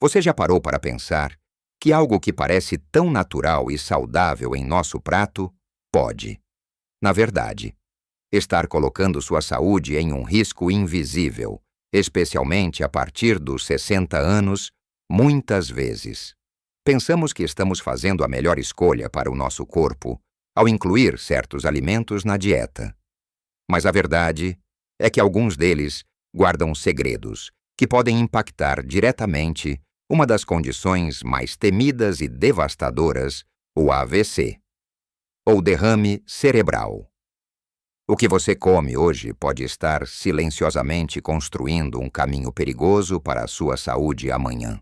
Você já parou para pensar que algo que parece tão natural e saudável em nosso prato pode, na verdade, estar colocando sua saúde em um risco invisível, especialmente a partir dos 60 anos, muitas vezes? Pensamos que estamos fazendo a melhor escolha para o nosso corpo ao incluir certos alimentos na dieta. Mas a verdade é que alguns deles guardam segredos que podem impactar diretamente uma das condições mais temidas e devastadoras, o AVC, ou derrame cerebral. O que você come hoje pode estar silenciosamente construindo um caminho perigoso para a sua saúde amanhã.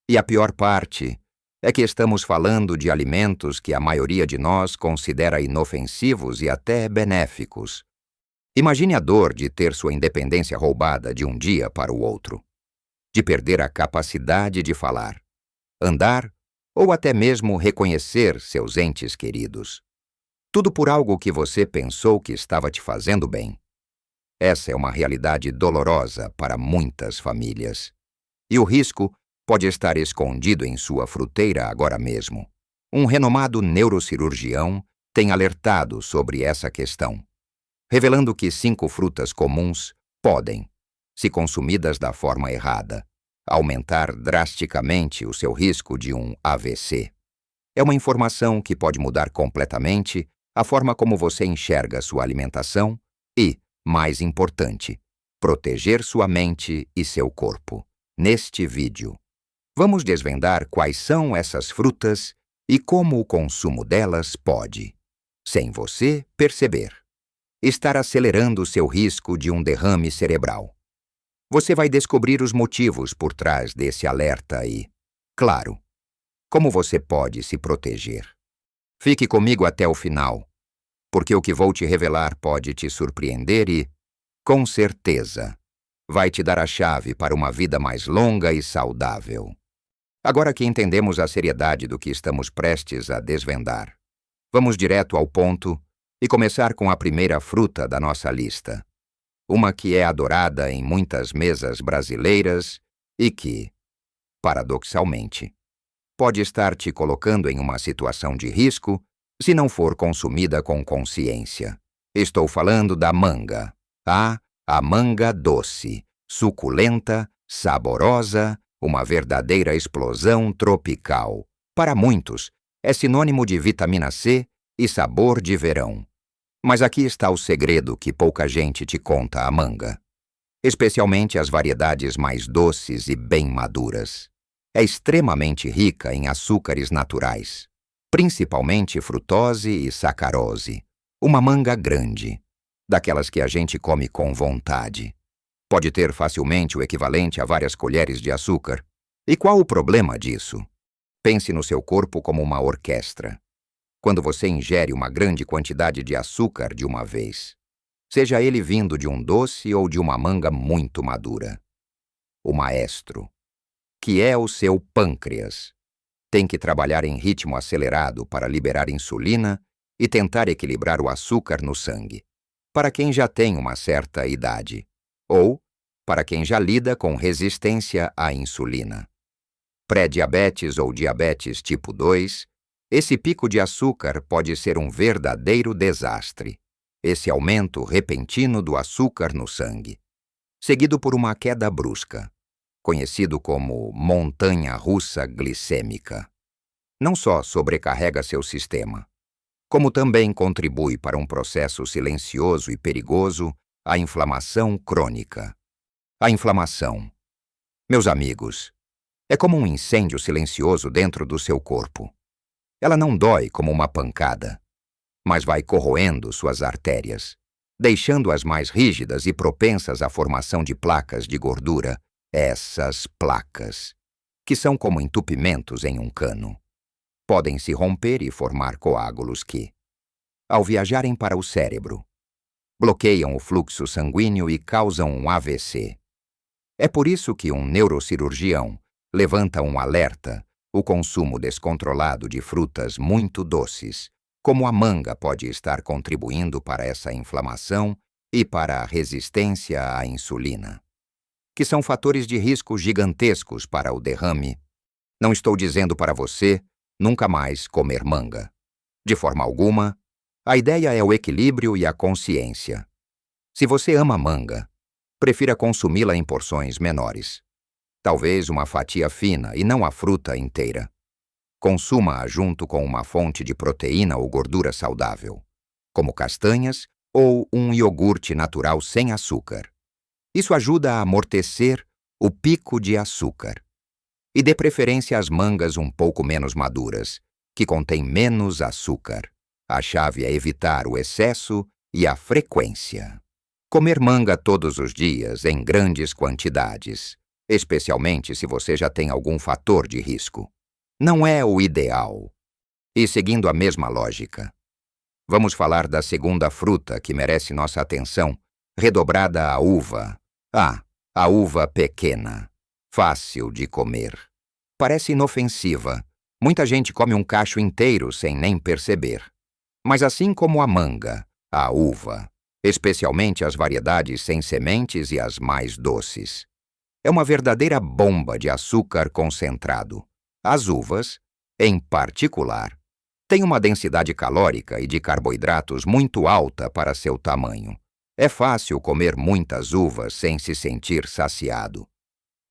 E a pior parte é que estamos falando de alimentos que a maioria de nós considera inofensivos e até benéficos. Imagine a dor de ter sua independência roubada de um dia para o outro, de perder a capacidade de falar, andar ou até mesmo reconhecer seus entes queridos. Tudo por algo que você pensou que estava te fazendo bem. Essa é uma realidade dolorosa para muitas famílias. E o risco pode estar escondido em sua fruteira agora mesmo. Um renomado neurocirurgião tem alertado sobre essa questão, revelando que 5 frutas comuns podem, se consumidas da forma errada, aumentar drasticamente o seu risco de um AVC. É uma informação que pode mudar completamente a forma como você enxerga sua alimentação e, mais importante, proteger sua mente e seu corpo. Neste vídeo, vamos desvendar quais são essas frutas e como o consumo delas pode, sem você perceber, estar acelerando seu risco de um derrame cerebral. Você vai descobrir os motivos por trás desse alerta e, claro, como você pode se proteger. Fique comigo até o final, porque o que vou te revelar pode te surpreender e, com certeza, vai te dar a chave para uma vida mais longa e saudável. Agora que entendemos a seriedade do que estamos prestes a desvendar, vamos direto ao ponto e começar com a primeira fruta da nossa lista. Uma que é adorada em muitas mesas brasileiras e que, paradoxalmente, pode estar te colocando em uma situação de risco se não for consumida com consciência. Estou falando da manga. A manga doce, suculenta, saborosa, uma verdadeira explosão tropical. Para muitos, é sinônimo de vitamina C e sabor de verão. Mas aqui está o segredo que pouca gente te conta a manga. Especialmente as variedades mais doces e bem maduras. É extremamente rica em açúcares naturais, principalmente frutose e sacarose. Uma manga grande, daquelas que a gente come com vontade. Pode ter facilmente o equivalente a várias colheres de açúcar. E qual o problema disso? Pense no seu corpo como uma orquestra. Quando você ingere uma grande quantidade de açúcar de uma vez, seja ele vindo de um doce ou de uma manga muito madura, o maestro, que é o seu pâncreas, tem que trabalhar em ritmo acelerado para liberar insulina e tentar equilibrar o açúcar no sangue, para quem já tem uma certa idade, ou para quem já lida com resistência à insulina. Pré-diabetes ou diabetes tipo 2, esse pico de açúcar pode ser um verdadeiro desastre. Esse aumento repentino do açúcar no sangue, seguido por uma queda brusca, conhecido como montanha-russa glicêmica. Não só sobrecarrega seu sistema, como também contribui para um processo silencioso e perigoso, a inflamação crônica. A inflamação, meus amigos, é como um incêndio silencioso dentro do seu corpo. Ela não dói como uma pancada, mas vai corroendo suas artérias, deixando-as mais rígidas e propensas à formação de placas de gordura. Essas placas, que são como entupimentos em um cano, podem se romper e formar coágulos que, ao viajarem para o cérebro, bloqueiam o fluxo sanguíneo e causam um AVC. É por isso que um neurocirurgião levanta um alerta: o consumo descontrolado de frutas muito doces, como a manga, pode estar contribuindo para essa inflamação e para a resistência à insulina. que são fatores de risco gigantescos para o derrame. Não estou dizendo para você nunca mais comer manga. De forma alguma, a ideia é o equilíbrio e a consciência. Se você ama manga, prefira consumi-la em porções menores. Talvez uma fatia fina e não a fruta inteira. Consuma-a junto com uma fonte de proteína ou gordura saudável, como castanhas ou um iogurte natural sem açúcar. Isso ajuda a amortecer o pico de açúcar. E dê preferência às mangas um pouco menos maduras, que contêm menos açúcar. A chave é evitar o excesso e a frequência. Comer manga todos os dias em grandes quantidades, especialmente se você já tem algum fator de risco, não é o ideal. E seguindo a mesma lógica, vamos falar da segunda fruta que merece nossa atenção, redobrada a uva. A uva pequena, fácil de comer. Parece inofensiva. Muita gente come um cacho inteiro sem nem perceber. Mas assim como a manga, a uva, especialmente as variedades sem sementes e as mais doces, é uma verdadeira bomba de açúcar concentrado. As uvas, em particular, têm uma densidade calórica e de carboidratos muito alta para seu tamanho. É fácil comer muitas uvas sem se sentir saciado.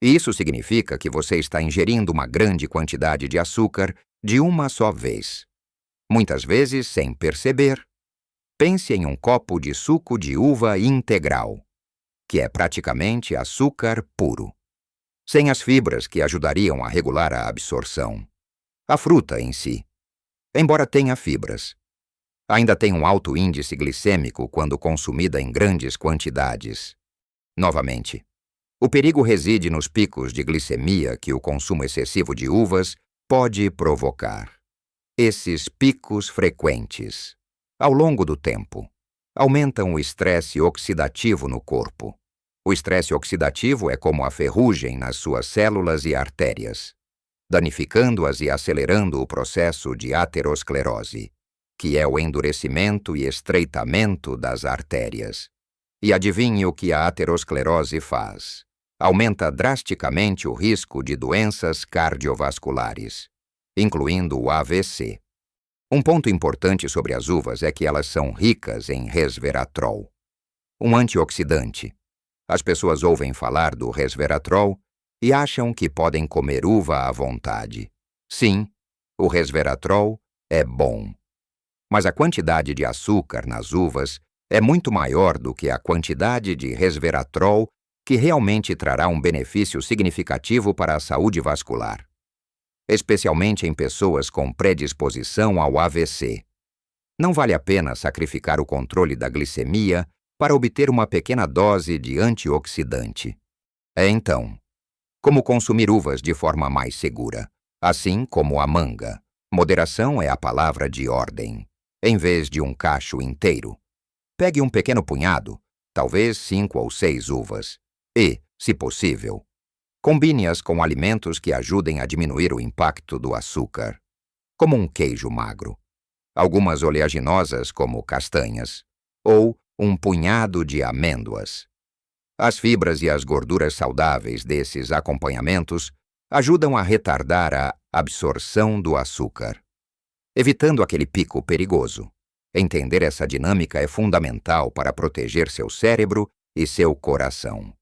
E isso significa que você está ingerindo uma grande quantidade de açúcar de uma só vez. Muitas vezes, sem perceber. Pense em um copo de suco de uva integral, que é praticamente açúcar puro, sem as fibras que ajudariam a regular a absorção. A fruta em si, embora tenha fibras, ainda tem um alto índice glicêmico quando consumida em grandes quantidades. Novamente, o perigo reside nos picos de glicemia que o consumo excessivo de uvas pode provocar. Esses picos frequentes, ao longo do tempo, aumentam o estresse oxidativo no corpo. O estresse oxidativo é como a ferrugem nas suas células e artérias, danificando-as e acelerando o processo de aterosclerose, que é o endurecimento e estreitamento das artérias. E adivinhe o que a aterosclerose faz? Aumenta drasticamente o risco de doenças cardiovasculares, incluindo o AVC. Um ponto importante sobre as uvas é que elas são ricas em resveratrol, um antioxidante. As pessoas ouvem falar do resveratrol e acham que podem comer uva à vontade. Sim, o resveratrol é bom. Mas a quantidade de açúcar nas uvas é muito maior do que a quantidade de resveratrol que realmente trará um benefício significativo para a saúde vascular, especialmente em pessoas com predisposição ao AVC. Não vale a pena sacrificar o controle da glicemia para obter uma pequena dose de antioxidante. Então, como consumir uvas de forma mais segura, assim como a manga? Moderação é a palavra de ordem. Em vez de um cacho inteiro, pegue um pequeno punhado, talvez 5 ou 6 uvas, e, se possível, combine-as com alimentos que ajudem a diminuir o impacto do açúcar, como um queijo magro, algumas oleaginosas como castanhas, ou um punhado de amêndoas. As fibras e as gorduras saudáveis desses acompanhamentos ajudam a retardar a absorção do açúcar, evitando aquele pico perigoso. Entender essa dinâmica é fundamental para proteger seu cérebro e seu coração.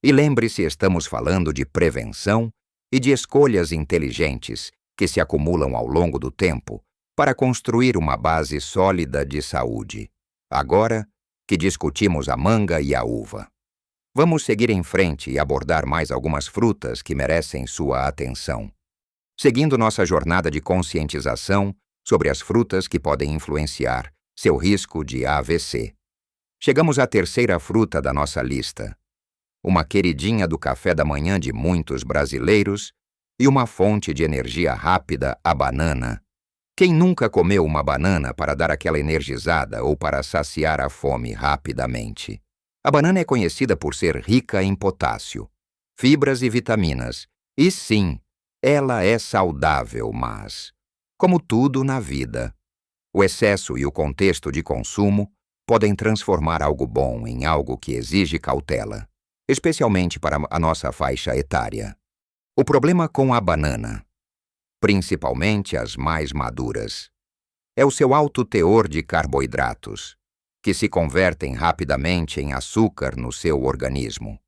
E lembre-se, estamos falando de prevenção e de escolhas inteligentes que se acumulam ao longo do tempo para construir uma base sólida de saúde. Agora que discutimos a manga e a uva, vamos seguir em frente e abordar mais algumas frutas que merecem sua atenção, seguindo nossa jornada de conscientização sobre as frutas que podem influenciar seu risco de AVC. Chegamos à terceira fruta da nossa lista, uma queridinha do café da manhã de muitos brasileiros e uma fonte de energia rápida, a banana. Quem nunca comeu uma banana para dar aquela energizada ou para saciar a fome rapidamente? A banana é conhecida por ser rica em potássio, fibras e vitaminas. E sim, ela é saudável, mas, como tudo na vida, o excesso e o contexto de consumo podem transformar algo bom em algo que exige cautela. especialmente para a nossa faixa etária. O problema com a banana, principalmente as mais maduras, é o seu alto teor de carboidratos, que se convertem rapidamente em açúcar no seu organismo.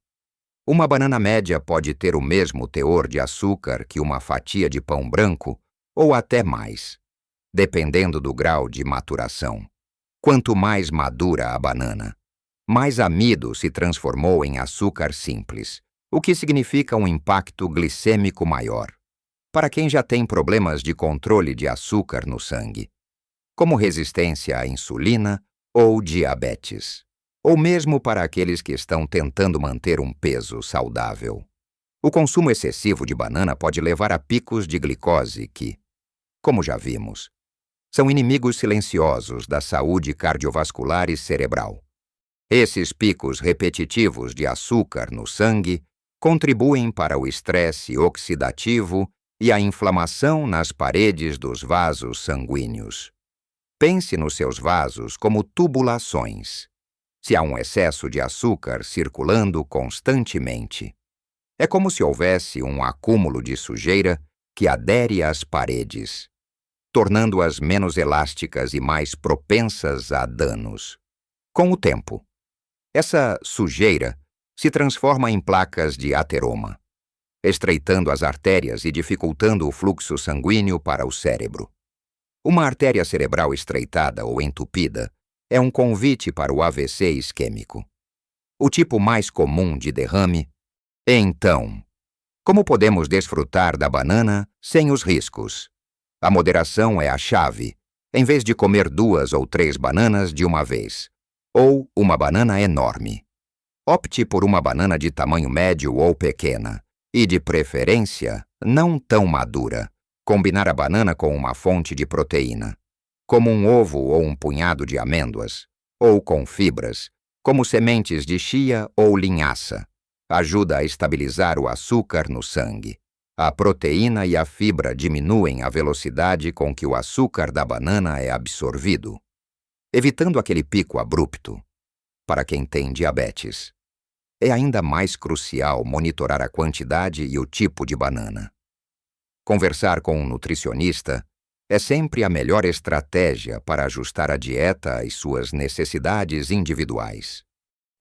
Uma banana média pode ter o mesmo teor de açúcar que uma fatia de pão branco, ou até mais, dependendo do grau de maturação. Quanto mais madura a banana, mais amido se transformou em açúcar simples, o que significa um impacto glicêmico maior, para quem já tem problemas de controle de açúcar no sangue, como resistência à insulina ou diabetes, ou mesmo para aqueles que estão tentando manter um peso saudável. O consumo excessivo de banana pode levar a picos de glicose que, como já vimos, são inimigos silenciosos da saúde cardiovascular e cerebral. Esses picos repetitivos de açúcar no sangue contribuem para o estresse oxidativo e a inflamação nas paredes dos vasos sanguíneos. Pense nos seus vasos como tubulações. Se há um excesso de açúcar circulando constantemente, é como se houvesse um acúmulo de sujeira que adere às paredes, tornando-as menos elásticas e mais propensas a danos. Com o tempo, essa sujeira se transforma em placas de ateroma, estreitando as artérias e dificultando o fluxo sanguíneo para o cérebro. Uma artéria cerebral estreitada ou entupida é um convite para o AVC isquêmico, o tipo mais comum de derrame. Então, como podemos desfrutar da banana sem os riscos? A moderação é a chave, em vez de comer 2 ou 3 bananas de uma vez, ou uma banana enorme. Opte por uma banana de tamanho médio ou pequena, e de preferência, não tão madura. Combinar a banana com uma fonte de proteína, como um ovo ou um punhado de amêndoas, ou com fibras, como sementes de chia ou linhaça, ajuda a estabilizar o açúcar no sangue. A proteína e a fibra diminuem a velocidade com que o açúcar da banana é absorvido, evitando aquele pico abrupto. Para quem tem diabetes, é ainda mais crucial monitorar a quantidade e o tipo de banana. Conversar com um nutricionista é sempre a melhor estratégia para ajustar a dieta às suas necessidades individuais.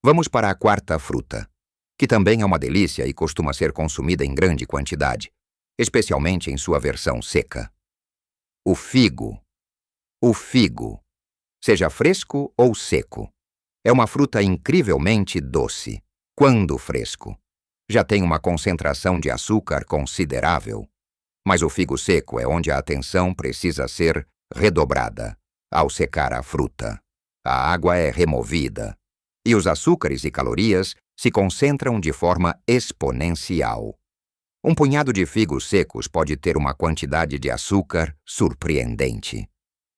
Vamos para a quarta fruta, que também é uma delícia e costuma ser consumida em grande quantidade, especialmente em sua versão seca. O figo. O figo, seja fresco ou seco, é uma fruta incrivelmente doce, quando fresco. Já tem uma concentração de açúcar considerável, mas o figo seco é onde a atenção precisa ser redobrada. Ao secar a fruta, a água é removida e os açúcares e calorias se concentram de forma exponencial. Um punhado de figos secos pode ter uma quantidade de açúcar surpreendente,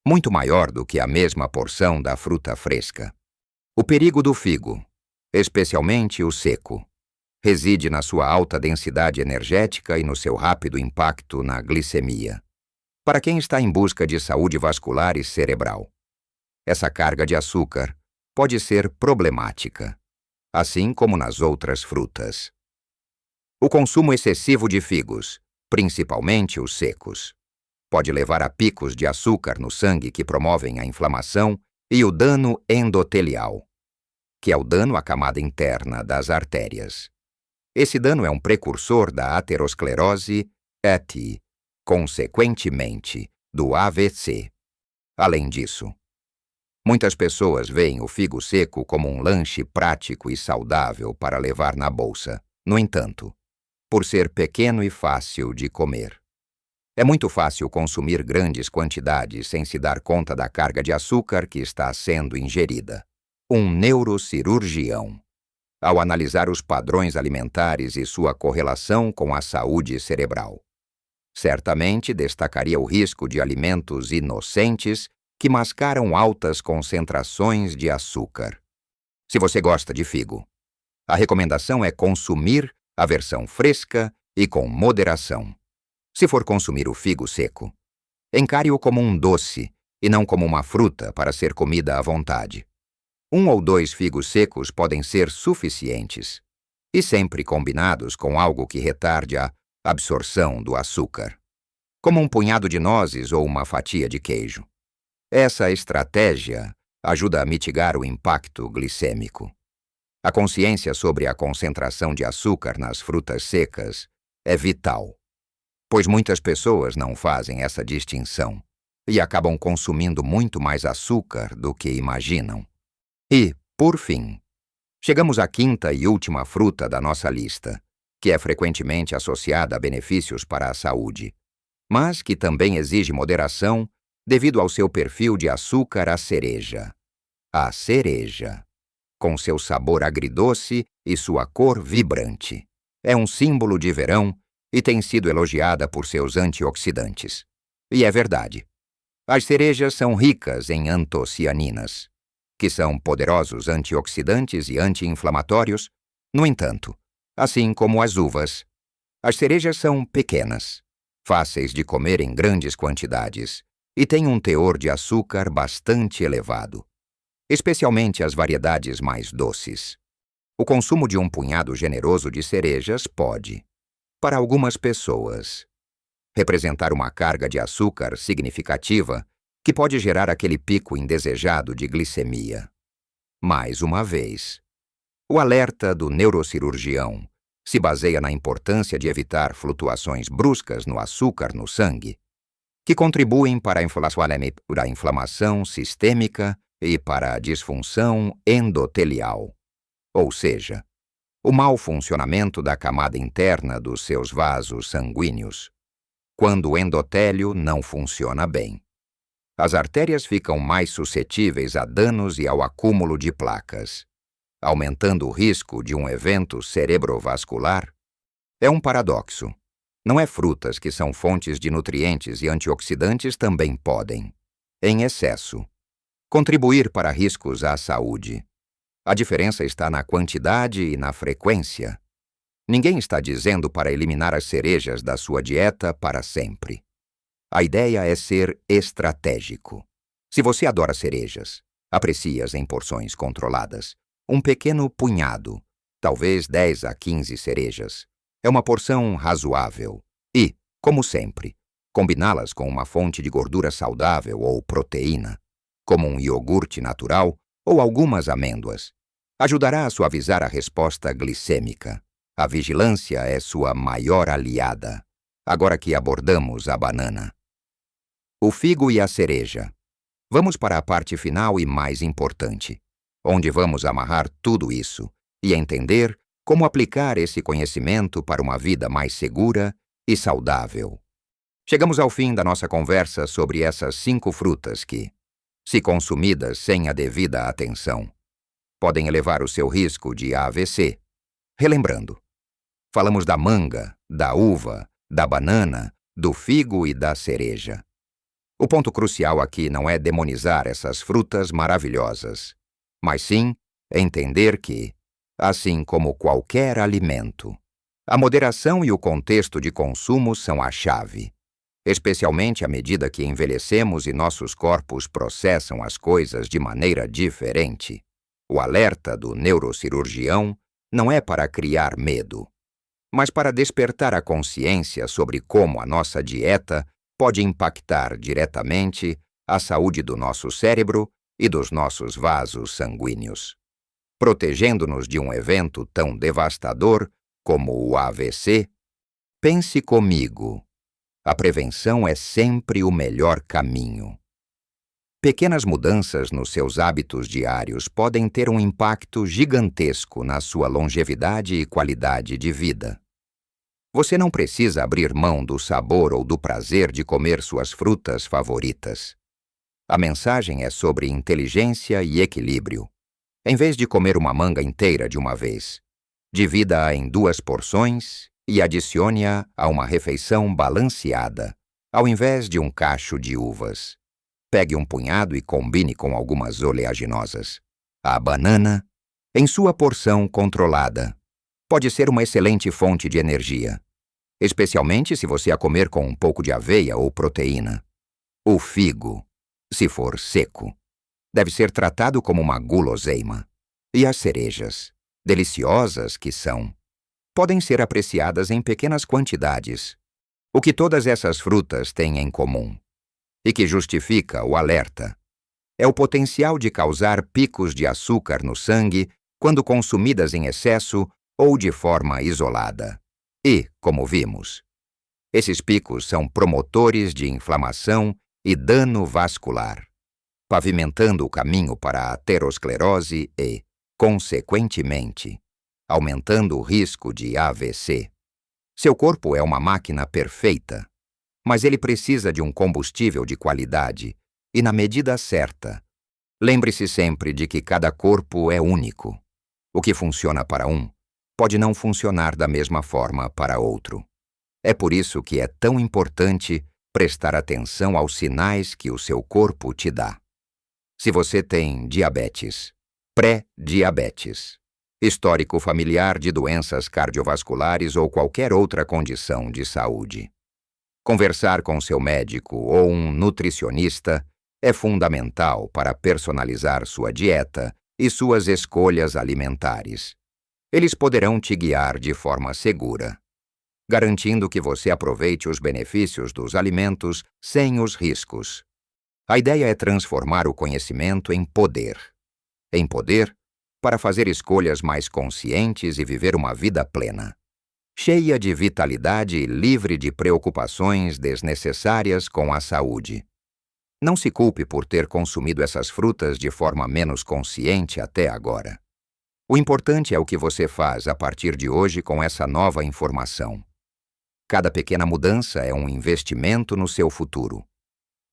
muito maior do que a mesma porção da fruta fresca. O perigo do figo, especialmente o seco, reside na sua alta densidade energética e no seu rápido impacto na glicemia. Para quem está em busca de saúde vascular e cerebral, essa carga de açúcar pode ser problemática, assim como nas outras frutas. O consumo excessivo de figos, principalmente os secos, pode levar a picos de açúcar no sangue que promovem a inflamação e o dano endotelial, que é o dano à camada interna das artérias. Esse dano é um precursor da aterosclerose e, consequentemente, do AVC. Além disso, muitas pessoas veem o figo seco como um lanche prático e saudável para levar na bolsa. No entanto, por ser pequeno e fácil de comer, é muito fácil consumir grandes quantidades sem se dar conta da carga de açúcar que está sendo ingerida. Um neurocirurgião, ao analisar os padrões alimentares e sua correlação com a saúde cerebral, certamente destacaria o risco de alimentos inocentes que mascaram altas concentrações de açúcar. Se você gosta de figo, a recomendação é consumir a versão fresca e com moderação. Se for consumir o figo seco, encare-o como um doce e não como uma fruta para ser comida à vontade. 1 ou 2 figos secos podem ser suficientes. e sempre combinados com algo que retarde a absorção do açúcar, como um punhado de nozes ou uma fatia de queijo. Essa estratégia ajuda a mitigar o impacto glicêmico. A consciência sobre a concentração de açúcar nas frutas secas é vital, pois muitas pessoas não fazem essa distinção e acabam consumindo muito mais açúcar do que imaginam. E, por fim, chegamos à quinta e última fruta da nossa lista, que é frequentemente associada a benefícios para a saúde, mas que também exige moderação devido ao seu perfil de açúcar, a cereja. A cereja, com seu sabor agridoce e sua cor vibrante, é um símbolo de verão e tem sido elogiada por seus antioxidantes. E é verdade. As cerejas são ricas em antocianinas, que são poderosos antioxidantes e anti-inflamatórios. No entanto, assim como as uvas, as cerejas são pequenas, fáceis de comer em grandes quantidades e têm um teor de açúcar bastante elevado, especialmente as variedades mais doces. O consumo de um punhado generoso de cerejas pode, para algumas pessoas, representar uma carga de açúcar significativa que pode gerar aquele pico indesejado de glicemia. Mais uma vez, o alerta do neurocirurgião se baseia na importância de evitar flutuações bruscas no açúcar no sangue, que contribuem para a inflamação sistêmica e para a disfunção endotelial, ou seja, o mau funcionamento da camada interna dos seus vasos sanguíneos, quando o endotélio não funciona bem. As artérias ficam mais suscetíveis a danos e ao acúmulo de placas, aumentando o risco de um evento cerebrovascular. É um paradoxo. Não é frutas que são fontes de nutrientes e antioxidantes também podem, em excesso, contribuir para riscos à saúde. A diferença está na quantidade e na frequência. Ninguém está dizendo para eliminar as cerejas da sua dieta para sempre. A ideia é ser estratégico. Se você adora cerejas, aprecie-as em porções controladas. Um pequeno punhado, talvez 10 a 15 cerejas, é uma porção razoável e, como sempre, combiná-las com uma fonte de gordura saudável ou proteína, como um iogurte natural ou algumas amêndoas, ajudará a suavizar a resposta glicêmica. A vigilância é sua maior aliada, agora que abordamos a banana. O figo e a cereja. Vamos para a parte final e mais importante, onde vamos amarrar tudo isso e entender como aplicar esse conhecimento para uma vida mais segura e saudável. Chegamos ao fim da nossa conversa sobre essas 5 frutas que, se consumidas sem a devida atenção, podem elevar o seu risco de AVC. Relembrando, falamos da manga, da uva, da banana, do figo e da cereja. O ponto crucial aqui não é demonizar essas frutas maravilhosas, mas sim entender que, assim como qualquer alimento, a moderação e o contexto de consumo são a chave, especialmente à medida que envelhecemos e nossos corpos processam as coisas de maneira diferente. O alerta do neurocirurgião não é para criar medo, mas para despertar a consciência sobre como a nossa dieta pode impactar diretamente a saúde do nosso cérebro e dos nossos vasos sanguíneos, protegendo-nos de um evento tão devastador como o AVC. Pense comigo, a prevenção é sempre o melhor caminho. Pequenas mudanças nos seus hábitos diários podem ter um impacto gigantesco na sua longevidade e qualidade de vida. Você não precisa abrir mão do sabor ou do prazer de comer suas frutas favoritas. A mensagem é sobre inteligência e equilíbrio. Em vez de comer uma manga inteira de uma vez, divida-a em 2 porções e adicione-a a uma refeição balanceada, ao invés de um cacho de uvas. Pegue um punhado e combine com algumas oleaginosas. A banana, em sua porção controlada, pode ser uma excelente fonte de energia, especialmente se você a comer com um pouco de aveia ou proteína. O figo, se for seco, deve ser tratado como uma guloseima. E as cerejas, deliciosas que são, podem ser apreciadas em pequenas quantidades. O que todas essas frutas têm em comum, e que justifica o alerta, é o potencial de causar picos de açúcar no sangue quando consumidas em excesso ou de forma isolada. E, como vimos, esses picos são promotores de inflamação e dano vascular, pavimentando o caminho para a aterosclerose e, consequentemente, aumentando o risco de AVC. Seu corpo é uma máquina perfeita, mas ele precisa de um combustível de qualidade e na medida certa. Lembre-se sempre de que cada corpo é único. O que funciona para um pode não funcionar da mesma forma para outro. É por isso que é tão importante prestar atenção aos sinais que o seu corpo te dá. Se você tem diabetes, pré-diabetes, histórico familiar de doenças cardiovasculares ou qualquer outra condição de saúde, conversar com seu médico ou um nutricionista é fundamental para personalizar sua dieta e suas escolhas alimentares. Eles poderão te guiar de forma segura, garantindo que você aproveite os benefícios dos alimentos sem os riscos. A ideia é transformar o conhecimento em poder. Em poder para fazer escolhas mais conscientes e viver uma vida plena, cheia de vitalidade e livre de preocupações desnecessárias com a saúde. Não se culpe por ter consumido essas frutas de forma menos consciente até agora. O importante é o que você faz a partir de hoje com essa nova informação. Cada pequena mudança é um investimento no seu futuro.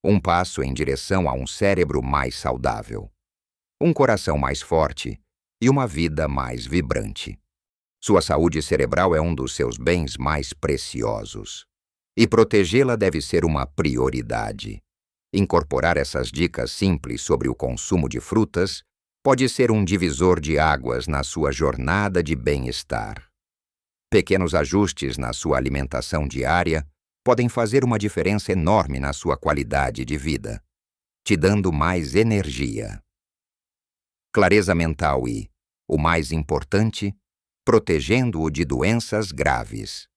Um passo em direção a um cérebro mais saudável, um coração mais forte e uma vida mais vibrante. Sua saúde cerebral é um dos seus bens mais preciosos, e protegê-la deve ser uma prioridade. Incorporar essas dicas simples sobre o consumo de frutas pode ser um divisor de águas na sua jornada de bem-estar. Pequenos ajustes na sua alimentação diária podem fazer uma diferença enorme na sua qualidade de vida, te dando mais energia, clareza mental e, o mais importante, protegendo-o de doenças graves.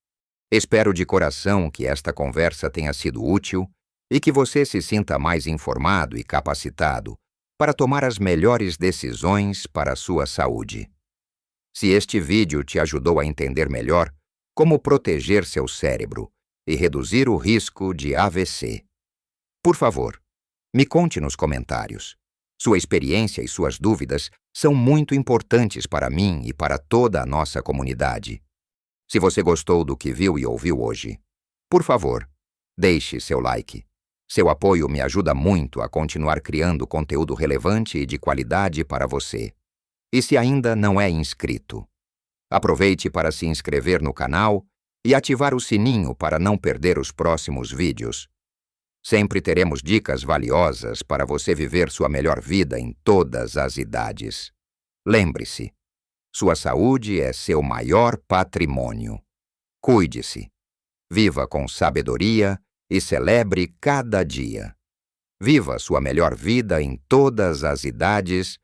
Espero de coração que esta conversa tenha sido útil e que você se sinta mais informado e capacitado para tomar as melhores decisões para a sua saúde. Se este vídeo te ajudou a entender melhor como proteger seu cérebro e reduzir o risco de AVC, por favor, me conte nos comentários. Sua experiência e suas dúvidas são muito importantes para mim e para toda a nossa comunidade. Se você gostou do que viu e ouviu hoje, por favor, deixe seu like. Seu apoio me ajuda muito a continuar criando conteúdo relevante e de qualidade para você. E se ainda não é inscrito, aproveite para se inscrever no canal e ativar o sininho para não perder os próximos vídeos. Sempre teremos dicas valiosas para você viver sua melhor vida em todas as idades. Lembre-se, sua saúde é seu maior patrimônio. Cuide-se, viva com sabedoria e celebre cada dia. Viva sua melhor vida em todas as idades